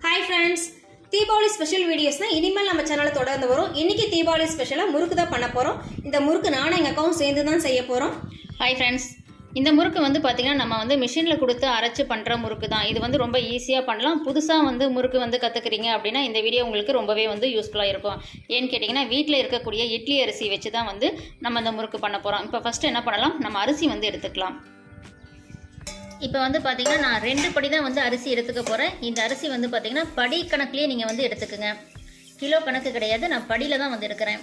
Hi friends, Deepavali special வீடியோஸ்னா இனிமேல் நம்ம சேனல்ல தொடர்ந்து வரும். இன்னைக்கு தீபாவளி ஸ்பெஷலா முறுக்கு தான் பண்ண போறோம். இந்த முறுக்கு நானும் எங்க அக்காவும் சேர்ந்து தான் செய்ய போறோம். ஹாய் ஃப்ரெண்ட்ஸ், இந்த முறுக்கு பார்த்தீங்கன்னா நம்ம மிஷினில் கொடுத்து அரைச்சி பண்ணுற முறுக்கு தான். இது ரொம்ப ஈஸியாக பண்ணலாம். புதுசாக முறுக்கு கற்றுக்குறீங்க அப்படின்னா இந்த வீடியோ உங்களுக்கு ரொம்பவே யூஸ்ஃபுல்லாக இருக்கும். ஏன்னு கேட்டிங்கன்னா வீட்டில் இருக்கக்கூடிய இட்லி அரிசி வச்சு தான் நம்ம இந்த முறுக்கு பண்ண போகிறோம். இப்போ ஃபஸ்ட்டு என்ன பண்ணலாம், நம்ம அரிசி எடுத்துக்கலாம். இப்போ பார்த்தீங்கன்னா நான் 2 படி தான் அரிசி எடுத்துக்க போகிறேன். இந்த அரிசி பார்த்தீங்கன்னா படி கணக்குலேயே நீங்கள் எடுத்துக்குங்க. கிலோ கணக்கு கிடையாது, நான் படியில் தான் எடுக்கிறேன்.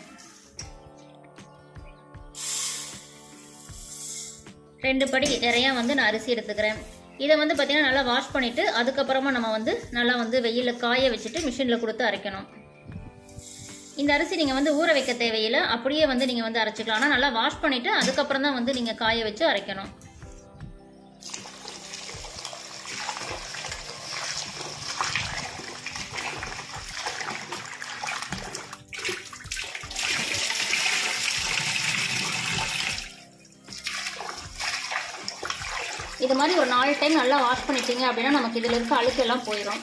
2 படி நிறையா நான் அரிசி எடுத்துக்கிறேன். இதை பார்த்தீங்கன்னா நல்லா வாஷ் பண்ணிவிட்டு அதுக்கப்புறமா நம்ம நல்லா வெயிலில் காய வச்சுட்டு மிஷினில் கொடுத்து அரைக்கணும். இந்த அரிசி நீங்கள் ஊற வைக்க தேவையில்லை, அப்படியே நீங்கள் அரைச்சிக்கலாம். ஆனால் நல்லா வாஷ் பண்ணிவிட்டு அதுக்கப்புறம் தான் நீங்கள் காய வச்சு அரைக்கணும். இது மாதிரி ஒரு 4 டைம் நல்லா வாஷ் பண்ணிட்டீங்க அப்படின்னா நமக்கு இதில் இருக்க அழுக்கெல்லாம் போயிடும்.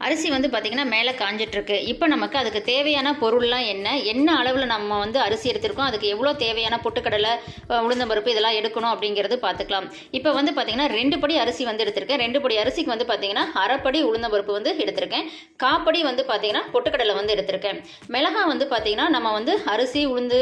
அரிசி பார்த்தீங்கன்னா மேலே காஞ்சிட்ருக்கு. இப்போ நமக்கு அதுக்கு தேவையான பொருள்லாம் என்ன அளவில் நம்ம அரிசி எடுத்திருக்கோம், அதுக்கு எவ்வளோ தேவையான பொட்டுக்கடலை, உளுந்தம்பருப்பு இதெல்லாம் எடுக்கணும் அப்படிங்கிறது பார்த்துக்கலாம். இப்போ பார்த்தீங்கன்னா 2 படி அரிசி எடுத்திருக்கேன். 2 படி அரிசிக்கு பார்த்தீங்கன்னா அரைப்படி உளுந்தம்பருப்பு எடுத்திருக்கேன். காப்படி பார்த்தீங்கன்னா பொட்டுக்கடலை எடுத்திருக்கேன். மிளகாய் பார்த்தீங்கன்னா நம்ம அரிசி உளுந்து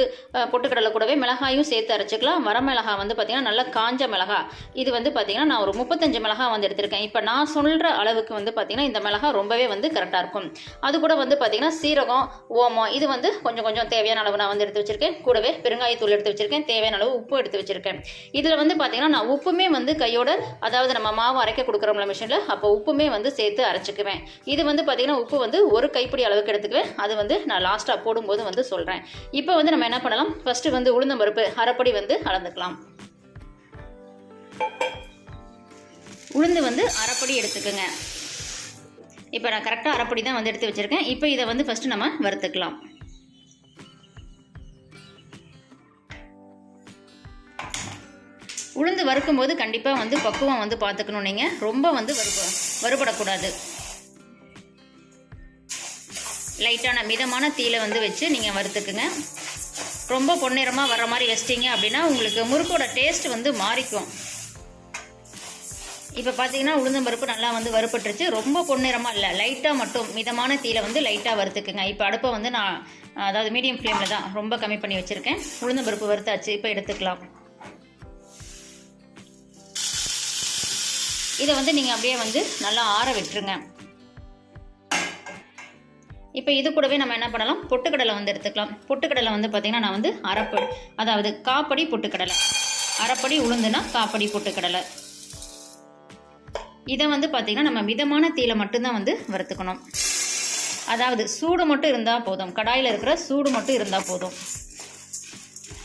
பொட்டுக்கடலை கூடவே மிளகாயும் சேர்த்து அரைச்சிக்கலாம். வரமிளகாய் பார்த்தீங்கன்னா நல்லா காஞ்ச மிளகாய். இது பார்த்தீங்கன்னா நான் ஒரு 35 மிளகாய் எடுத்திருக்கேன். இப்போ நான் சொல்கிற அளவுக்கு பார்த்தீங்கன்னா இந்த மிளகாய் ரொம்பவே கரெக்டாக இருக்கும். அது கூட பார்த்தீங்கன்னா சீரகம், ஓமம் இது கொஞ்சம் தேவையான அளவு நான் எடுத்து வச்சிருக்கேன். கூடவே பெருங்காயத்தூள் எடுத்து வச்சிருக்கேன். தேவையான அளவு உப்பு எடுத்து வச்சிருக்கேன். இதில் பார்த்தீங்கன்னா நான் உப்புமே கையோட, அதாவது நம்ம மாவு அரைக்க கொடுக்குறோம்ல மிஷினில், அப்போ உப்புமே சேர்த்து அரைச்சிக்குவேன். இது பார்த்தீங்கன்னா உப்பு ஒரு கைப்பிடி அளவுக்கு எடுத்துக்குவேன். அது நான் லாஸ்ட்டாக போடும்போது சொல்கிறேன். இப்போ நம்ம என்ன பண்ணலாம், ஃபஸ்ட்டு உளுந்தம்பருப்பு அரைப்படி அளந்துக்கலாம். உளுந்து அரைப்படி எடுத்துக்கோங்க. இப்போ நான் கரெக்டாக அரைப்படி தான் எடுத்து வச்சுருக்கேன். இப்போ இதை ஃபஸ்ட்டு நம்ம வறுத்துக்கலாம். உளுந்து வறுக்கும்போது கண்டிப்பாக பக்குவம் பார்த்துக்கணும். நீங்கள் ரொம்ப வறுபடக்கூடாது. லைட்டான மிதமான தீயில வச்சு நீங்கள் வறுத்துக்குங்க. ரொம்ப பொன்னிறமாக வர்ற மாதிரி வச்சிட்டிங்க அப்படின்னா உங்களுக்கு முறுக்கோட டேஸ்ட் மாறிக்கும். இப்போ பார்த்தீங்கன்னா உளுந்தம்பருப்பு நல்லா வறுப்பட்டுருச்சு. ரொம்ப பொன்னிறமாக இல்லை, லைட்டாக மட்டும் மிதமான தீயில லைட்டாக வறுத்துக்குங்க. இப்போ அடுப்பை நான் அதாவது மீடியம் ஃப்ளேமில் தான் ரொம்ப கம்மி பண்ணி வச்சுருக்கேன். உளுந்தம்பருப்பு வறுத்தாச்சு, இப்போ எடுத்துக்கலாம். இதை நீங்கள் அப்படியே நல்லா ஆற விட்டுருங்க. இப்போ இது கூடவே நம்ம என்ன பண்ணலாம், பொட்டுக்கடலை எடுத்துக்கலாம். பொட்டுக்கடலை பார்த்தீங்கன்னா நான் அரைப்படி, அதாவது காப்படி பொட்டுக்கடலை, அரைப்படி உளுந்துனா காப்படி பொட்டுக்கடலை. இதை பார்த்தீங்கன்னா நம்ம மிதமான தீயில மட்டும்தான் வறுத்துக்கணும். அதாவது சூடு மட்டும் இருந்தால் போதும், கடாயில் இருக்கிற சூடு மட்டும் இருந்தால் போதும்.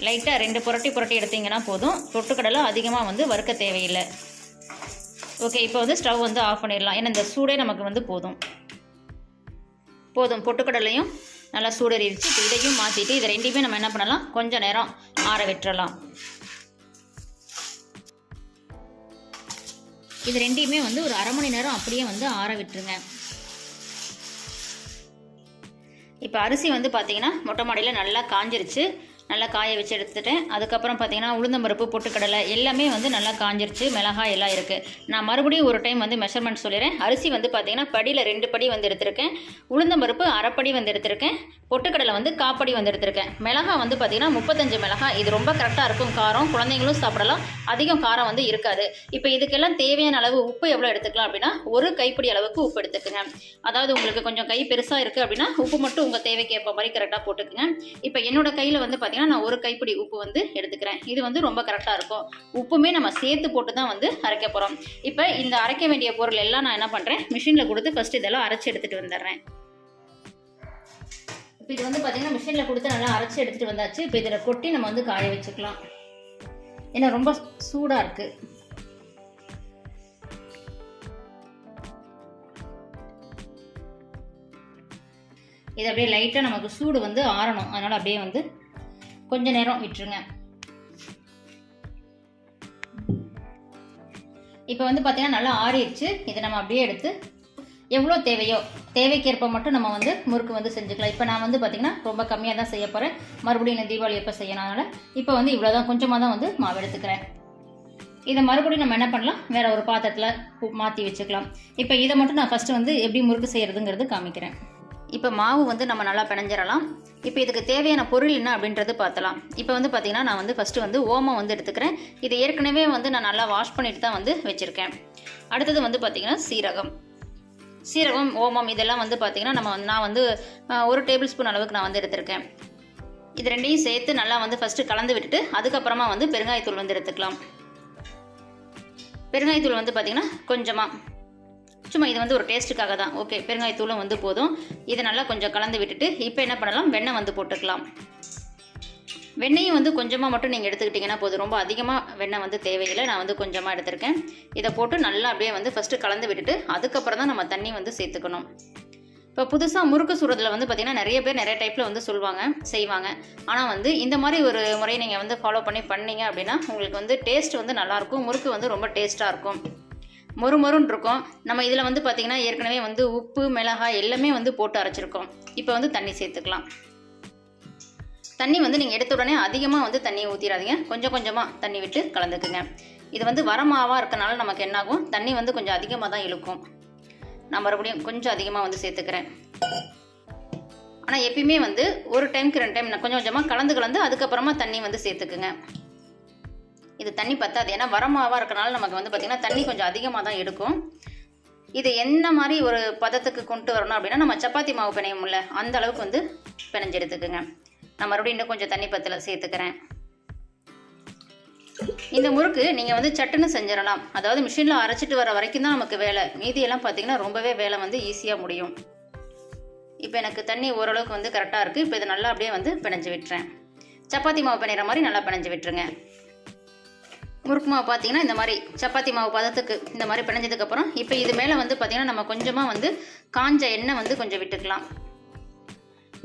லைட்டாக 2 புரட்டி எடுத்தீங்கன்னா போதும். பொட்டுக்கடலை அதிகமாக வறுக்க தேவையில்லை. ஓகே, இப்போ ஸ்டவ் ஆஃப் பண்ணிடலாம். ஏன்னா இந்த சூடே நமக்கு போதும். பொட்டுக்கடலையும் நல்லா சூடறிச்சு. இப்போ இதையும் மாற்றிட்டு இதை ரெண்டையுமே நம்ம என்ன பண்ணலாம், கொஞ்சம் நேரம் ஆற விட்டுறலாம். இது ரெண்டையுமே ஒரு அரை மணி நேரம் அப்படியே ஆற விட்டுருங்க. இப்போ அரிசி பார்த்தீங்கன்னா மொட்டை மாடியில் நல்லா காஞ்சிருச்சு. நல்லா காய வச்சு எடுத்துட்டேன். அதுக்கப்புறம் பார்த்தீங்கன்னா உளுந்தம்பருப்பு பொட்டுக்கடலை எல்லாமே நல்லா காஞ்சிருச்சு. மிளகாய் எல்லாம் இருக்குது. நான் மறுபடியும் ஒரு டைம் மெஷர்மெண்ட் சொல்லிடுறேன். அரிசி பார்த்தீங்கன்னா படியில் 2 படி எடுத்திருக்கேன். உளுந்தம்பருப்பு அரைப்படி எடுத்திருக்கேன். பொட்டுக்கடலை காப்படி எடுத்திருக்கேன். மிளகாய் பார்த்தீங்கன்னா 35 மிளகாய். இது ரொம்ப கரெக்டாக இருக்கும் காரம். குழந்தைங்களும் சாப்பிடலாம், அதிகம் காரம் இருக்காது. இப்போ இதுக்கெல்லாம் தேவையான அளவு உப்பு எவ்வளோ எடுத்துக்கலாம் அப்படின்னா, ஒரு கைப்பிடி அளவுக்கு உப்பு எடுத்துக்கோங்க. அதாவது உங்களுக்கு கொஞ்சம் கை பெருசாக இருக்குது அப்படின்னா உப்பு மட்டும் உங்கள் தேவைக்கு ஏற்ப மாதிரி கரெக்டாக போட்டுக்குங்க. இப்போ என்னோட கையில் பார்த்தீங்கன்னா பார்த்தீங்கன்னா நான் 1 கைப்பிடி உப்பு வந்து எடுத்துக்கிறேன். இது வந்து ரொம்ப கரெக்டாக இருக்கும். உப்புமே நம்ம சேர்த்து போட்டு தான் வந்து அரைக்க போகிறோம். இப்போ இந்த அரைக்க வேண்டிய பொருள் எல்லாம் நான் என்ன பண்ணுறேன், மிஷினில் கொடுத்து ஃபஸ்ட்டு இதெல்லாம் அரைச்சி எடுத்துகிட்டு வந்துடுறேன். இப்போ இது வந்து பார்த்தீங்கன்னா மிஷினில் கொடுத்து நல்லா அரைச்சி எடுத்துகிட்டு வந்தாச்சு. இப்போ இதில் கொட்டி நம்ம வந்து காய வச்சுக்கலாம். ஏன்னா ரொம்ப சூடாக இருக்குது. இது அப்படியே லைட்டாக நமக்கு சூடு வந்து ஆறணும். அதனால் அப்படியே வந்து கொஞ்ச நேரம் விட்டுருங்க. இப்போ வந்து பார்த்தீங்கன்னா நல்லா ஆறிடுச்சு. இதை நம்ம அப்படியே எடுத்து எவ்வளோ தேவையோ தேவைக்கேற்ப மட்டும் நம்ம வந்து முறுக்கு வந்து செஞ்சுக்கலாம். இப்போ நான் வந்து பார்த்தீங்கன்னா ரொம்ப கம்மியாக தான் செய்ய போகிறேன். மறுபடியும் நான் தீபாவளி எப்போ செய்யணும், அதனால் இப்போ வந்து இவ்வளோ தான், கொஞ்சமாக தான் வந்து மாவு எடுத்துக்கிறேன். இதை மறுபடியும் நம்ம என்ன பண்ணலாம், வேற ஒரு பாத்திரத்தில் மாற்றி வச்சுக்கலாம். இப்போ இதை மட்டும் நான் ஃபஸ்ட்டு வந்து எப்படி முறுக்கு செய்கிறதுங்கிறது காமிக்கிறேன். இப்போ மாவு வந்து நம்ம நல்லா பிணைஞ்சிடலாம். இப்போ இதுக்கு தேவையான பொருள் என்ன அப்படின்றது பார்த்தலாம். இப்போ வந்து பார்த்தீங்கன்னா நான் வந்து ஃபஸ்ட்டு வந்து ஓமம் வந்து எடுத்துக்கிறேன். இது ஏற்கனவே வந்து நான் நல்லா வாஷ் பண்ணிட்டு தான் வந்து வச்சுருக்கேன். அடுத்தது வந்து பார்த்தீங்கன்னா சீரகம், ஓமம் இதெல்லாம் வந்து பார்த்தீங்கன்னா நான் வந்து 1 டேபிள் ஸ்பூன் அளவுக்கு நான் வந்து எடுத்திருக்கேன். இது ரெண்டையும் சேர்த்து நல்லா வந்து ஃபஸ்ட்டு கலந்து விட்டுட்டு அதுக்கப்புறமா வந்து பெருங்காயத்தூள் வந்து எடுத்துக்கலாம். பெருங்காயத்தூள் வந்து பார்த்தீங்கன்னா கொஞ்சமாக, சும்மா இது வந்து ஒரு டேஸ்ட்டுக்காக தான். ஓகே, பெருங்காயத்தூளும் வந்து போதும். இதை நல்லா கொஞ்சம் கலந்து விட்டுட்டு இப்போ என்ன பண்ணலாம், வெண்ணெய் வந்து போட்டுக்கலாம். வெண்ணெயும் வந்து கொஞ்சமாக மட்டும் நீங்கள் எடுத்துக்கிட்டிங்கன்னா போதும். ரொம்ப அதிகமாக வெண்ணெய் வந்து தேவையில்லை. நான் வந்து கொஞ்சமாக எடுத்திருக்கேன். இதை போட்டு நல்லா அப்படியே வந்து ஃபஸ்ட்டு கலந்து விட்டுட்டு அதுக்கப்புறம் தான் நம்ம தண்ணி வந்து சேர்த்துக்கணும். இப்போ புதுசாக முறுக்கு சுடுறதுல வந்து பார்த்திங்கன்னா நிறைய பேர் நிறைய டைப்பில் வந்து செய்வாங்க. ஆனால் வந்து இந்த மாதிரி ஒரு முறையை நீங்கள் வந்து ஃபாலோ பண்ணீங்க அப்படின்னா உங்களுக்கு வந்து டேஸ்ட் வந்து நல்லாயிருக்கும். முறுக்கு வந்து ரொம்ப டேஸ்ட்டாக இருக்கும், மொறுன்னு இருக்கும். நம்ம இதில் வந்து பார்த்திங்கன்னா ஏற்கனவே வந்து உப்பு, மிளகாய் எல்லாமே வந்து போட்டு அரைச்சிருக்கோம். இப்போ வந்து தண்ணி சேர்த்துக்கலாம். தண்ணி வந்து நீங்கள் எடுத்த உடனே அதிகமாக வந்து தண்ணியை ஊற்றிடாதீங்க. கொஞ்சமாக தண்ணி விட்டு கலந்துக்குங்க. இது வந்து வரமாவாக இருக்கனால நமக்கு என்னாகும், தண்ணி வந்து கொஞ்சம் அதிகமாக தான் இழுக்கும். நான் மறுபடியும் கொஞ்சம் அதிகமாக வந்து சேர்த்துக்கிறேன். ஆனால் எப்பயுமே வந்து ஒரு டைமுக்கு 2 டைம் கொஞ்சமாக கலந்து அதுக்கப்புறமா தண்ணி வந்து சேர்த்துக்குங்க. இது தண்ணி பத்தாது, ஏன்னா வரமாவாக இருக்கனால நமக்கு வந்து பார்த்திங்கன்னா தண்ணி கொஞ்சம் அதிகமாக தான் எடுக்கும். இது என்ன மாதிரி ஒரு பதத்துக்கு கொண்டு வரணும் அப்படின்னா, நம்ம சப்பாத்தி மாவு பிணையும்ல அந்த அளவுக்கு வந்து பிணைஞ்சு எடுத்துக்குங்க. நான் மறுபடியும் இன்னும் கொஞ்சம் தண்ணி பத்தில் சேர்த்துக்கிறேன். இந்த முறுக்கு நீங்கள் வந்து சட்டுன்னு செஞ்சிடலாம். அதாவது மிஷினில் அரைச்சிட்டு வர வரைக்கும் தான் நமக்கு வேலை. மீதியெல்லாம் பார்த்தீங்கன்னா ரொம்பவே வேலை வந்து ஈஸியாக முடியும். இப்போ எனக்கு தண்ணி ஓரளவுக்கு வந்து கரெக்டாக இருக்குது. இப்போ இதை நல்லா அப்படியே வந்து பிணைஞ்சு விட்டுறேன். சப்பாத்தி மாவு பிணைகிற மாதிரி நல்லா பிணைஞ்சு விட்டுருங்க. முறுக்கு மாவு பார்த்தீங்கன்னா இந்த மாதிரி சப்பாத்தி மாவு பதத்துக்கு இந்த மாதிரி பிணைஞ்சதுக்கப்புறம் இப்போ இது மேலே வந்து பார்த்திங்கன்னா நம்ம கொஞ்சமாக வந்து காஞ்ச எண்ணெய் வந்து கொஞ்சம் விட்டுக்கலாம்.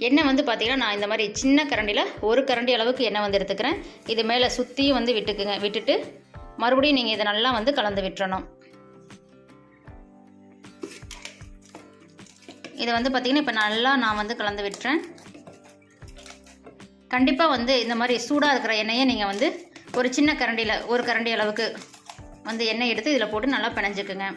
எண்ணெய் வந்து பார்த்திங்கன்னா நான் இந்த மாதிரி சின்ன கரண்டியில் 1 கரண்டி அளவுக்கு எண்ணெய் வந்து எடுத்துக்கிறேன். இது மேலே சுற்றியும் வந்து விட்டுட்டு மறுபடியும் நீங்கள் இதை நல்லா வந்து கலந்து விட்டுறணும். இதை வந்து பார்த்திங்கன்னா இப்போ நல்லா நான் வந்து கலந்து விட்டுறேன். கண்டிப்பாக வந்து இந்த மாதிரி சூடாக இருக்கிற எண்ணெயை நீங்கள் வந்து ஒரு சின்ன கரண்டியில் 1 கரண்டி அளவுக்கு வந்து எண்ணெய் எடுத்து இதில் போட்டு நல்லா பிணைஞ்சுக்குங்க.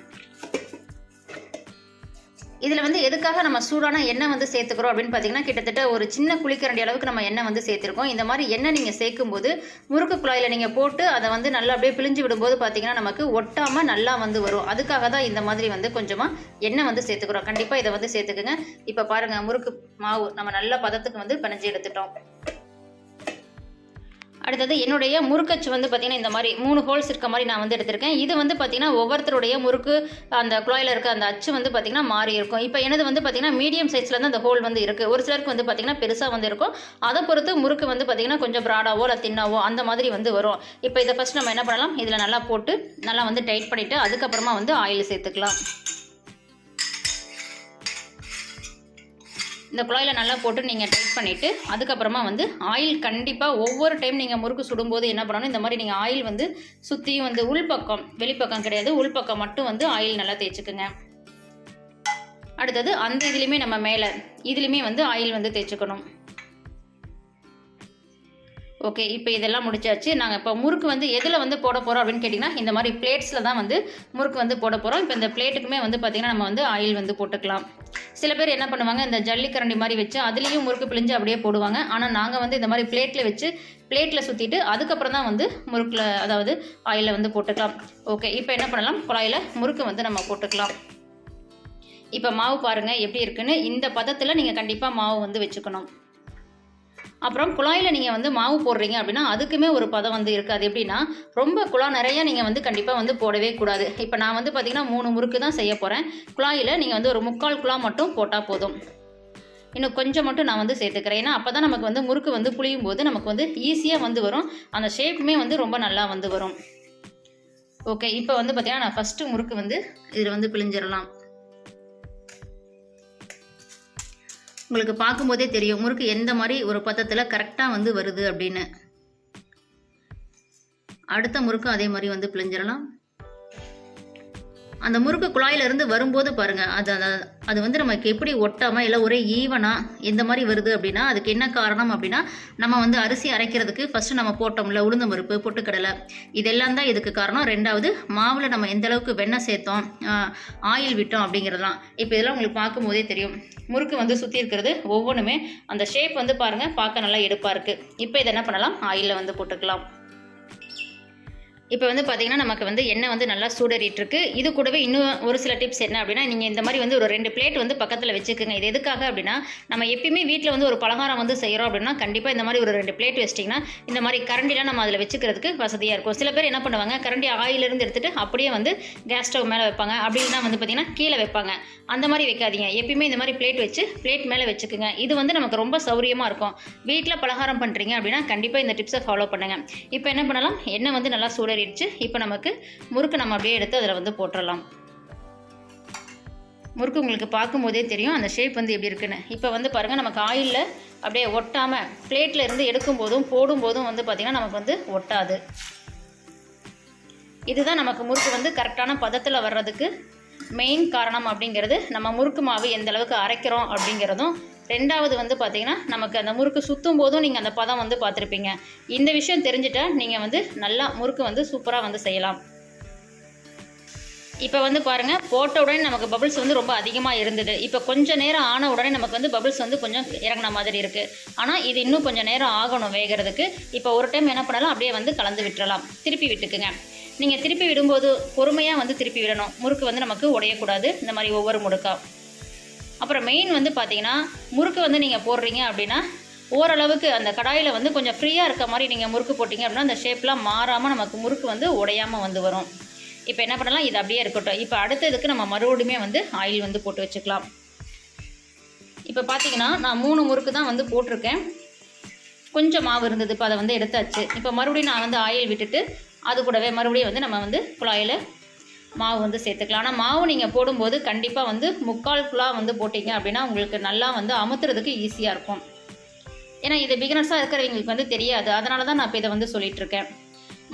இதில் வந்து எதுக்காக நம்ம சூடான எண்ணெய் வந்து சேர்த்துக்கிறோம் அப்படின்னு பார்த்தீங்கன்னா, கிட்டத்தட்ட ஒரு சின்ன குழிக்கரண்டி அளவுக்கு நம்ம எண்ணெய் வந்து சேர்த்துருக்கோம். இந்த மாதிரி எண்ணெய் நீங்கள் சேர்க்கும்போது முறுக்கு குழாயில் நீங்கள் போட்டு அதை வந்து நல்லா அப்படியே பிழிஞ்சு விடும்போது பார்த்தீங்கன்னா நமக்கு ஒட்டாமல் நல்லா வந்து வரும். அதுக்காக தான் இந்த மாதிரி வந்து கொஞ்சமாக எண்ணெய் வந்து சேர்த்துக்கிறோம். கண்டிப்பாக இதை வந்து சேர்த்துக்குங்க. இப்போ பாருங்கள், முறுக்கு மாவு நம்ம நல்ல பதத்துக்கு வந்து பிணைஞ்சு எடுத்துட்டோம். அடுத்தது என்னுடைய முறுக்கச்சு வந்து பார்த்திங்கன்னா இந்த மாதிரி 3 ஹோல்ஸ் இருக்க மாதிரி நான் வந்து எடுத்திருக்கேன். இது வந்து பார்த்திங்கன்னா ஒவ்வொருத்தருடைய முறுக்கு அந்த குழாயில் இருக்க அந்த அச்சு வந்து பார்த்திங்கன்னா மாறி இருக்கும். இப்போ எனது வந்து பார்த்திங்கன்னா மீடியம் சைஸில் தான் அந்த ஹோல் வந்து இருக்குது. ஒரு சிலருக்கு வந்து பார்த்திங்கன்னா பெருசாக வந்து இருக்கும். அதை பொறுத்து முறுக்கு வந்து பார்த்திங்கன்னா கொஞ்சம் ப்ராடாவோ இல்லை தின்னாவோ அந்த மாதிரி வந்து வரும். இப்போ இதை ஃபஸ்ட் நம்ம என்ன பண்ணலாம், இதில் நல்லா போட்டு நல்லா வந்து டைட் பண்ணிவிட்டு அதுக்கப்புறமா வந்து ஆயில் சேர்த்துக்கலாம். இந்த குழாயில் நல்லா போட்டு நீங்கள் டைட் பண்ணிவிட்டு அதுக்கப்புறமா வந்து ஆயில் கண்டிப்பாக ஒவ்வொரு டைம் நீங்கள் முறுக்கு சுடும்போது என்ன பண்ணணும், இந்த மாதிரி நீங்கள் ஆயில் வந்து சுற்றியும் வந்து உள்பக்கம், வெளிப்பக்கம் கிடையாது, உள்பக்கம் மட்டும் வந்து ஆயில் நல்லா தேய்ச்சிக்குங்க. அடுத்தது அந்த இதுலேயுமே நம்ம மேலே இதுலேயுமே வந்து ஆயில் வந்து தேய்ச்சிக்கணும். ஓகே, இப்போ இதெல்லாம் முடிச்சாச்சு. நாங்கள் இப்போ முறுக்கு வந்து எதில் வந்து போட போகிறோம் அப்படின்னு கேட்டிங்கன்னா, இந்த மாதிரி பிளேட்ஸில் தான் வந்து முறுக்கு வந்து போட போகிறோம். இப்போ இந்த பிளேட்டுக்குமே வந்து பார்த்திங்கன்னா நம்ம வந்து ஆயில் வந்து போட்டுக்கலாம். சில பேர் என்ன பண்ணுவாங்க, இந்த ஜல்லிக்கரண்டி மாதிரி வச்சு அதுலேயும் முறுக்கு பிழிஞ்சு அப்படியே போடுவாங்க. ஆனால் நாங்கள் வந்து இந்த மாதிரி பிளேட்டில் வச்சு பிளேட்டில் சுற்றிட்டு அதுக்கப்புறம் தான் வந்து முறுக்கில் அதாவது ஆயிலில் வந்து போட்டுக்கலாம். ஓகே, இப்போ என்ன பண்ணலாம், குழாயில் முறுக்கு வந்து நம்ம போட்டுக்கலாம். இப்போ மாவு பாருங்கள் எப்படி இருக்குன்னு. இந்த பதத்தில் நீங்கள் கண்டிப்பாக மாவு வந்து வச்சுக்கணும். அப்புறம் குழாயில் நீங்கள் வந்து மாவு போடுறீங்க அப்படின்னா அதுக்குமே ஒரு பதம் வந்து இருக்காது. எப்படின்னா ரொம்ப குழா நிறையா நீங்கள் வந்து கண்டிப்பாக வந்து போடவே கூடாது. இப்போ நான் வந்து பார்த்திங்கன்னா 3 முறுக்கு தான் செய்ய போகிறேன். குழாயில் நீங்கள் வந்து ஒரு 3/4 குழா மட்டும் போட்டால் போதும். இன்னும் கொஞ்சம் மட்டும் நான் வந்து சேர்த்துக்கிறேன். ஏன்னா அப்போ தான் நமக்கு வந்து முறுக்கு வந்து புளியும் போது நமக்கு வந்து ஈஸியாக வந்து வரும். அந்த ஷேப்புமே வந்து ரொம்ப நல்லா வந்து வரும். ஓகே, இப்போ வந்து பார்த்திங்கன்னா நான் ஃபஸ்ட்டு முறுக்கு வந்து இதில் வந்து பிழிஞ்சிடலாம். உங்களுக்கு பார்க்கும்போதே தெரியும் முறுக்கு எந்த மாதிரி ஒரு பதத்தில் கரெக்டாக வந்து வருது அப்படின்னு. அடுத்த முறுக்கு அதே மாதிரி வந்து பிழிஞ்சிடலாம். அந்த முறுக்கு குழாயிலிருந்து வரும்போது பாருங்கள், அது வந்து நமக்கு எப்படி ஒட்டாமல் இல்லை ஒரே ஈவனாக எந்த மாதிரி வருது அப்படின்னா அதுக்கு என்ன காரணம் அப்படின்னா நம்ம வந்து அரிசி அரைக்கிறதுக்கு ஃபஸ்ட்டு நம்ம போட்டோம்ல உளுந்தம் பருப்பு, பொட்டுக்கடலை, இதெல்லாம் தான் இதுக்கு காரணம். ரெண்டாவது மாவில் நம்ம எந்த அளவுக்கு வெண்ணெய் சேர்த்தோம், ஆயில் விட்டோம் அப்படிங்கிறதுலாம். இப்போ இதெல்லாம் உங்களுக்கு பார்க்கும்போதே தெரியும். முறுக்கு வந்து சுற்றி இருக்கிறது ஒவ்வொன்றுமே அந்த ஷேப் வந்து பாருங்கள், பார்க்க நல்லா எடுப்பாக இருக்குது. இப்போ இதை என்ன பண்ணலாம், ஆயிலில் வந்து போட்டுக்கலாம். இப்போ வந்து பார்த்தீங்கன்னா நமக்கு வந்து எண்ணெய் வந்து நல்லா சூடறிட்டு இருக்கு. இது கூடவே இன்னும் ஒரு சில டிப்ஸ் என்ன அப்படின்னா, நீங்கள் இந்த மாதிரி வந்து ஒரு 2 பிளேட் வந்து பக்கத்தில் வச்சுக்கோங்க. இது எதுக்காக அப்படின்னா, நம்ம எப்பயுமே வீட்டில் வந்து ஒரு பலகாரம் வந்து செய்கிறோம் அப்படின்னா கண்டிப்பாக இந்த மாதிரி ஒரு 2 பிளேட் வச்சிட்டிங்கன்னா இந்த மாதிரி கரண்டிலாம் நம்ம அதில் வச்சுக்கிறதுக்கு வசதியாக இருக்கும். சில பேர் என்ன பண்ணுவாங்க, கரண்டி ஆயிலிருந்து எடுத்துகிட்டு அப்படியே வந்து கேஸ் ஸ்டவ் மேலே வைப்பாங்க. அப்படின்னா வந்து பார்த்திங்கன்னா கீழே வைப்பாங்க. அந்த மாதிரி வைக்காதீங்க. எப்பயுமே இந்த மாதிரி பிளேட் வச்சு பிளேட் மேலே வச்சுக்கோங்க. இது வந்து நமக்கு ரொம்ப சௌரியமாக இருக்கும். வீட்டில் பலகாரம் பண்ணுறீங்க அப்படின்னா கண்டிப்பாக இந்த டிப்ஸை ஃபாலோ பண்ணுங்கள். இப்போ என்ன பண்ணலாம், எண்ணெய் வந்து நல்லா சூடறிடுச்சு. இப்போ நமக்கு முறுக்கு நம்ம அப்படியே எடுத்து அதில் வந்து போட்டுடலாம். முறுக்கு உங்களுக்கு பார்க்கும்போதே தெரியும் அந்த ஷேப் வந்து எப்படி இருக்குன்னு. இப்போ வந்து பாருங்கள், நமக்கு ஆயிலில் அப்படியே ஒட்டாமல் பிளேட்டில் இருந்து எடுக்கும் போதும் போடும் போதும் வந்து பார்த்திங்கன்னா நமக்கு வந்து ஒட்டாது. இதுதான் நமக்கு முறுக்கு வந்து கரெக்டான பதத்தில் வர்றதுக்கு மெயின் காரணம் அப்படிங்கிறது. நம்ம முறுக்கு மாவு எந்த அளவுக்கு அரைக்கிறோம் அப்படிங்கிறதும், ரெண்டாவது வந்து பார்த்திங்கன்னா நமக்கு அந்த முறுக்கு சுற்றும் போதும் நீங்கள் அந்த பதம் வந்து பார்த்துருப்பீங்க. இந்த விஷயம் தெரிஞ்சுட்டா நீங்கள் வந்து நல்லா முறுக்கு வந்து சூப்பராக வந்து செய்யலாம். இப்போ வந்து பாருங்கள், போட்ட உடனே நமக்கு பபிள்ஸ் வந்து ரொம்ப அதிகமாக இருந்தது. இப்போ கொஞ்சம் நேரம் ஆன உடனே நமக்கு வந்து பபிள்ஸ் வந்து கொஞ்சம் இறங்கின மாதிரி இருக்குது. ஆனால் இது இன்னும் கொஞ்சம் நேரம் ஆகணும் வேகிறதுக்கு. இப்போ ஒரு டைம் என்ன பண்ணலாம், அப்படியே வந்து கலந்து விட்டுறலாம். திருப்பி விட்டுக்குங்க. நீங்கள் திருப்பி விடும்போது பொறுமையாக வந்து திருப்பி விடணும். முறுக்கு வந்து நமக்கு உடையக்கூடாது. இந்த மாதிரி ஒவ்வொரு முறுக்கா. அப்புறம் மெயின் வந்து பார்த்தீங்கன்னா, முறுக்கு வந்து நீங்கள் போடுறீங்க அப்படின்னா ஓரளவுக்கு அந்த கடாயில் வந்து கொஞ்சம் ஃப்ரீயாக இருக்க மாதிரி நீங்கள் முறுக்கு போட்டிங்க அப்படின்னா அந்த ஷேப்லாம் மாறாமல் நமக்கு முறுக்கு வந்து உடையாமல் வந்து வரும். இப்போ என்ன பண்ணலாம், இது அப்படியே இருக்கட்டும். இப்போ அடுத்ததுக்கு நம்ம மறுபடியுமே வந்து ஆயில் வந்து போட்டு வச்சுக்கலாம். இப்போ பார்த்தீங்கன்னா நான் 3 முறுக்கு தான் வந்து போட்டிருக்கேன். கொஞ்சம் மாவு இருந்தது, இப்போ அதை வந்து எடுத்தாச்சு. இப்போ மறுபடியும் நான் வந்து ஆயில் விட்டுட்டு அது கூடவே மறுபடியும் வந்து நம்ம வந்து குழாயில் மாவு வந்து சேர்த்துக்கலாம். ஆனால் மாவு நீங்கள் போடும்போது கண்டிப்பாக வந்து 3/4 குழா வந்து போட்டிங்க அப்படின்னா உங்களுக்கு நல்லா வந்து அமுத்துறதுக்கு ஈஸியாக இருக்கும். ஏன்னா இது பிகினர்ஸாக இருக்கிறவங்களுக்கு வந்து தெரியாது. அதனால தான் நான் இப்போ இதை வந்து சொல்லிகிட்ருக்கேன்.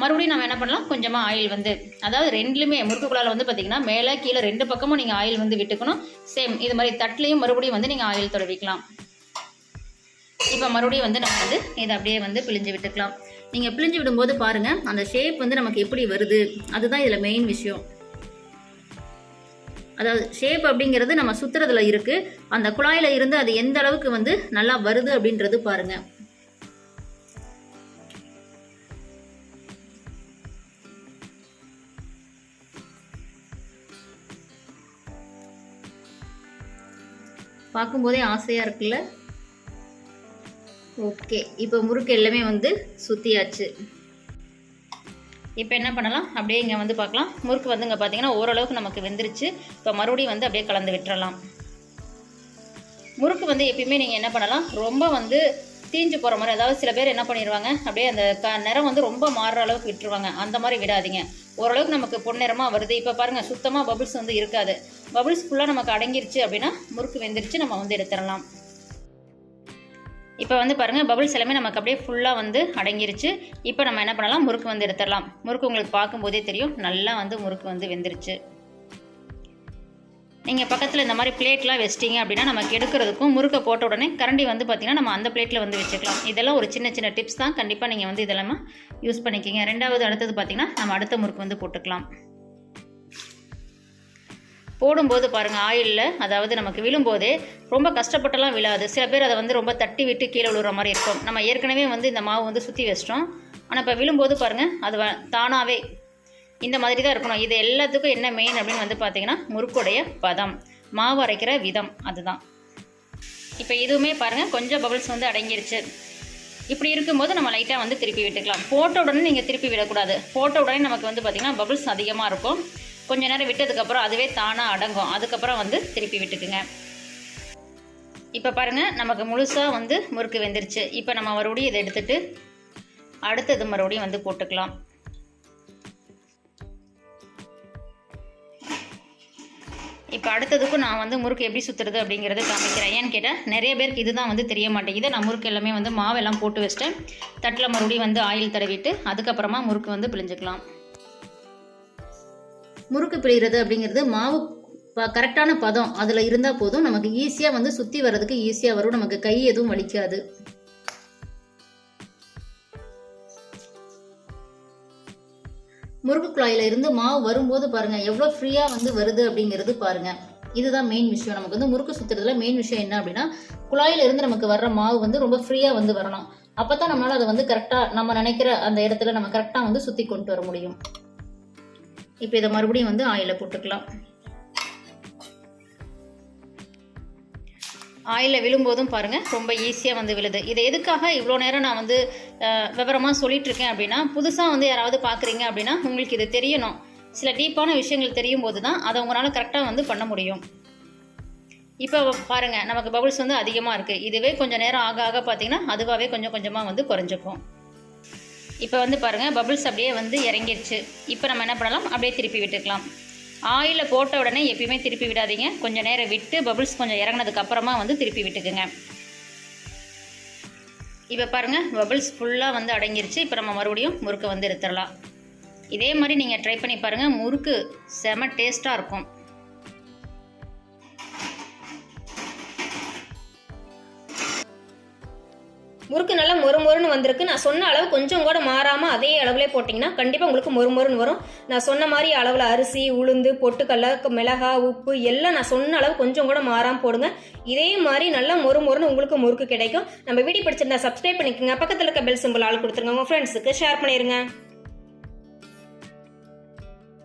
மறுபடியும் நம்ம என்ன பண்ணலாம், கொஞ்சமாக ஆயில் வந்து, அதாவது ரெண்டுலேயுமே முறுக்கு குழாயில் வந்து பார்த்திங்கன்னா மேலே கீழே 2 பக்கமும் நீங்கள் ஆயில் வந்து விட்டுக்கணும். சேம் இது மாதிரி தட்டுலேயும் மறுபடியும் வந்து நீங்கள் ஆயில் தடவிக்கலாம். இப்போ மறுபடியும் வந்து நம்ம வந்து இதை அப்படியே வந்து பிழிஞ்சு விட்டுக்கலாம். நீங்கள் பிழிஞ்சு விடும்போது பாருங்கள் அந்த ஷேப் வந்து நமக்கு எப்படி வருது, அதுதான் இதில் மெயின் விஷயம். அதாவது ஷேப் அப்படிங்கிறது நம்ம சுற்றுறதுல இருக்குது. அந்த குழாயில் இருந்து அது எந்த அளவுக்கு வந்து நல்லா வருது அப்படின்றது பாருங்கள். பார்க்கும்போதே ஆசையாக இருக்குல்ல. ஓகே, இப்போ முறுக்கு எல்லாமே வந்து சுற்றியாச்சு. இப்போ என்ன பண்ணலாம், அப்படியே இங்கே வந்து பார்க்கலாம். முறுக்கு வந்து இங்கே பார்த்தீங்கன்னா ஓரளவுக்கு நமக்கு வெந்துருச்சு. இப்போ மறுபடியும் வந்து அப்படியே கலந்து விட்டுறலாம். முறுக்கு வந்து எப்பயுமே நீங்கள் என்ன பண்ணலாம், ரொம்ப வந்து தீஞ்சு போகிற மாதிரி, அதாவது சில பேர் என்ன பண்ணிடுவாங்க, அப்படியே அந்த நிறம் வந்து ரொம்ப மாறுற அளவுக்கு விட்டுருவாங்க. அந்த மாதிரி விடாதீங்க. ஓரளவுக்கு நமக்கு பொன்னிறமாக வருது. இப்போ பாருங்கள், சுத்தமாக பபிள்ஸ் வந்து இருக்காது. பபிள்ஸ் ஃபுல்லாக நமக்கு அடங்கிருச்சு அப்படின்னா முறுக்கு வெந்துருச்சு, நம்ம வந்து எடுத்துடலாம். இப்போ வந்து பாருங்கள், பபிள்ஸ் எல்லாமே நமக்கு அப்படியே ஃபுல்லாக வந்து அடங்கிருச்சு. இப்போ நம்ம என்ன பண்ணலாம், முறுக்கு வந்து எடுத்துடலாம். முறுக்கு உங்களுக்கு பார்க்கும்போதே தெரியும் நல்லா வந்து முறுக்கு வந்து வெந்துருச்சு. நீங்கள் பக்கத்தில் இந்த மாதிரி பிளேட்லாம் வச்சிட்டிங்க அப்படின்னா நமக்கு எடுக்கிறதுக்கும் முறுக்கை போட்ட உடனே கரண்டி வந்து பார்த்திங்கன்னா நம்ம அந்த பிளேட்டில் வந்து வச்சுக்கலாம். இதெல்லாம் ஒரு சின்ன சின்ன டிப்ஸ் தான். கண்டிப்பாக நீங்கள் வந்து இதெல்லாம் யூஸ் பண்ணிக்கிங்க. ரெண்டாவது அடுத்தது பார்த்திங்கன்னா நம்ம அடுத்த முறுக்கு வந்து போட்டுக்கலாம். போடும்போது பாருங்கள், ஆயிலில் அதாவது நமக்கு விழும்போதே ரொம்ப கஷ்டப்பட்டெல்லாம் விழாது. சில பேர் அதை வந்து ரொம்ப தட்டி விட்டு கீழே விழுற மாதிரி இருக்கும். நம்ம ஏற்கனவே வந்து இந்த மாவு வந்து சுற்றி வச்சிட்டோம். ஆனால் இப்போ விழும்போது பாருங்கள், அது தானாகவே இந்த மாதிரி தான் இருக்கணும். இது எல்லாத்துக்கும் என்ன மெயின் அப்படின்னு வந்து பார்த்திங்கன்னா முறுக்குடைய பதம், மாவு அரைக்கிற விதம், அதுதான். இப்போ இதுவுமே பாருங்கள் கொஞ்சம் பபிள்ஸ் வந்து அடங்கிருச்சு. இப்படி இருக்கும்போது நம்ம லைட்டாக வந்து திருப்பி விட்டுக்கலாம். போட்ட உடனே நீங்கள் திருப்பி விடக்கூடாது. போட்ட உடனே நமக்கு வந்து பார்த்திங்கன்னா பபுள்ஸ் அதிகமாக இருக்கும். கொஞ்ச நேரம் விட்டதுக்கப்புறம் அதுவே தானாக அடங்கும். அதுக்கப்புறம் வந்து திருப்பி விட்டுக்குங்க. இப்போ பாருங்கள், நமக்கு முழுசாக வந்து முறுக்கு வெந்துருச்சு. இப்போ நம்ம மறுபடியும் இதை எடுத்துகிட்டு அடுத்தது மறுபடியும் வந்து போட்டுக்கலாம். இப்போ அடுத்ததுக்கும் நான் வந்து முறுக்கு எப்படி சுற்றுறது அப்படிங்கிறது காமிக்கிறேன். ஏன்னு கேட்டால் நிறைய பேருக்கு இதுதான் வந்து தெரிய மாட்டேங்குது. நான் முறுக்கு எல்லாமே வந்து மாவெல்லாம் போட்டு வச்சிட்டேன். தட்டில் மறுபடியும் வந்து ஆயில் தடவிட்டு அதுக்கப்புறமா முறுக்கு வந்து பிழிஞ்சுக்கலாம். முறுக்கு பிழிகிறது அப்படிங்கிறது மாவு கரெக்டான பதம் அதில் இருந்தால் போதும். நமக்கு ஈஸியாக வந்து சுற்றி வர்றதுக்கு ஈஸியாக வரும். நமக்கு கை எதுவும் வலிக்காது. முறுக்கு குழாயில இருந்து மாவு வரும்போது பாருங்க எவ்வளோ ஃப்ரீயாக வந்து வருது அப்படிங்கிறது பாருங்க. இதுதான் மெயின் விஷயம். நமக்கு வந்து முறுக்கு சுற்றுறதுல மெயின் விஷயம் என்ன அப்படின்னா, குழாயில இருந்து நமக்கு வர்ற மாவு வந்து ரொம்ப ஃப்ரீயாக வந்து வரணும். அப்போ தான் நம்மளால் அதை வந்து கரெக்டாக நம்ம நினைக்கிற அந்த இடத்துல நம்ம கரெக்டாக வந்து சுற்றி கொண்டு வர முடியும். இப்போ இதை மறுபடியும் வந்து ஆயிலில் போட்டுக்கலாம். ஆயிலில் விழும்போதும் பாருங்கள் ரொம்ப ஈஸியாக வந்து விழுது. இதை எதுக்காக இவ்வளோ நேரம் நான் வந்து விவரமாக சொல்லிகிட்ருக்கேன் அப்படின்னா, புதுசாக வந்து யாராவது பார்க்குறீங்க அப்படின்னா உங்களுக்கு இது தெரியணும். சில டீப்பான விஷயங்கள் தெரியும் போது தான் அதை உங்களால் கரெக்டாக வந்து பண்ண முடியும். இப்போ பாருங்கள், நமக்கு பபுள்ஸ் வந்து அதிகமாக இருக்குது. இதுவே கொஞ்சம் நேரம் ஆக ஆக பார்த்திங்கன்னா அதுவாகவே கொஞ்சம் கொஞ்சமாக வந்து குறைஞ்சிக்கும். இப்போ வந்து பாருங்கள், பபுள்ஸ் அப்படியே வந்து இறங்கிடுச்சு. இப்போ நம்ம என்ன பண்ணலாம், அப்படியே திருப்பி விட்டுக்கலாம். ஆயிலில் போட்ட உடனே எப்பயுமே திருப்பி விடாதீங்க. கொஞ்சம் நேரம் விட்டு பபுள்ஸ் கொஞ்சம் இறங்கினதுக்கு அப்புறமா வந்து திருப்பி விட்டுக்குங்க. இப்போ பாருங்கள், பபுள்ஸ் ஃபுல்லாக வந்து அடங்கிருச்சு. இப்போ நம்ம மறுபடியும் முறுக்கு வந்து எடுத்துடலாம். இதே மாதிரி நீங்கள் ட்ரை பண்ணி பாருங்கள். முறுக்கு செம டேஸ்ட்டாக இருக்கும். முறுக்கு நல்லா மொறுமொறுன்னு வந்திருக்கு. நான் சொன்ன அளவு கொஞ்சம் கூட மாறாமல் அதே அளவுலேயே போட்டிங்கன்னா கண்டிப்பாக உங்களுக்கு மொறுமொறுன்னு வரும். நான் சொன்ன மாதிரி அளவில் அரிசி, உளுந்து, பொட்டுக்கடலை, மிளகாய், உப்பு எல்லாம் நான் சொன்ன அளவு கொஞ்சம் கூட மாறாமல் போடுங்க. இதே மாதிரி நல்லா மொறுமொறுன்னு உங்களுக்கு முறுக்கு கிடைக்கும். நம்ம வீடியோ பிடிச்சிருந்தா சப்ஸ்கிரைப் பண்ணிக்கோங்க. பக்கத்தில் இருக்க பெல் சிம்பிள் ஆள் கொடுத்துருங்க. உங்கள் ஃப்ரெண்ட்ஸுக்கு ஷேர் பண்ணிடுங்க.